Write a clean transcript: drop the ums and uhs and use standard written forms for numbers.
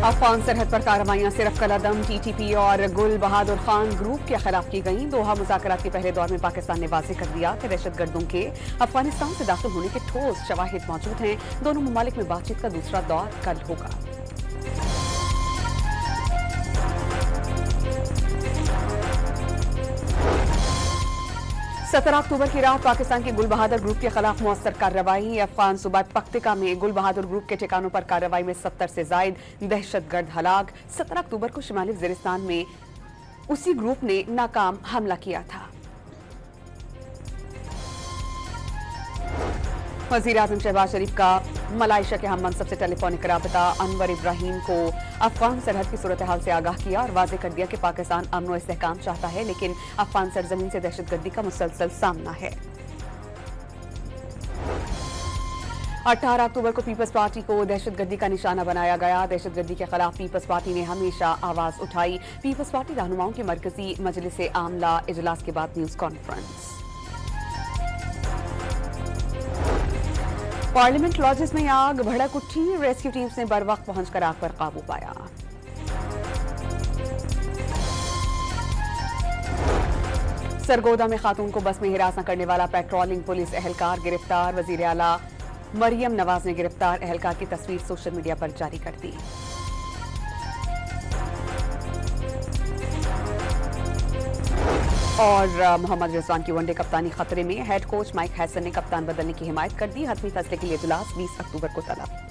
अफगान सरहद पर कार्रवाइयां सिर्फ कलअदम, टीटीपी और गुल बहादुर खान ग्रुप के खिलाफ की गईं। दोहा मुज़ाकरात के पहले दौर में पाकिस्तान ने वाज़ेह कर दिया कि दहशतगर्दों के अफगानिस्तान से दाखिल होने के ठोस शवाहिद मौजूद हैं। दोनों ममालिक में बातचीत का दूसरा दौर कल होगा। 17 अक्टूबर की रात पाकिस्तान के गुल बहादुर ग्रुप के खिलाफ मौसर कार्रवाई। अफगान सूबा पख्तिका में गुल बहादुर ग्रुप के ठिकानों पर कार्रवाई में 70 से जायद दहशतगर्द हलाक। 17 अक्टूबर को शिमाली वजीरिस्तान में उसी ग्रुप ने नाकाम हमला किया था। वज़ीर आज़म शहबाज शरीफ का मलाइशिया के हम मनसब से टेलीफोनिक राबता। अनवर इब्राहिम को अफगान सरहद की सूरत हाल से आगाह किया और वाज़ेह कर दिया कि पाकिस्तान अमन व इस्तेहकाम चाहता है, लेकिन अफगान सरजमीन से दहशतगर्दी का मुसलसल सामना है। 18 अक्टूबर को पीपल्स पार्टी को दहशतगर्दी का निशाना बनाया गया। दहशतगर्दी के खिलाफ पीपल्स पार्टी ने हमेशा आवाज उठाई। पीपल्स पार्टी रहनुमाओं की मरकजी मजलिस आमला इजलास के बाद न्यूज कॉन्फ्रेंस। पार्लियामेंट लॉजेस में आग भड़क उठी। रेस्क्यू टीम्स ने बर वक्त पहुंचकर आग पर काबू पाया। सरगोदा में खातून को बस में हिरास न करने वाला पेट्रोलिंग पुलिस एहलकार गिरफ्तार। वजीर आला मरियम नवाज ने गिरफ्तार एहलकार की तस्वीर सोशल मीडिया पर जारी कर दी। और मोहम्मद रिजवान की वनडे कप्तानी खतरे में। हेड कोच माइक हैसन ने कप्तान बदलने की हिमायत कर दी। हतमी फैसले के लिए इजलास 20 अक्टूबर को तलब।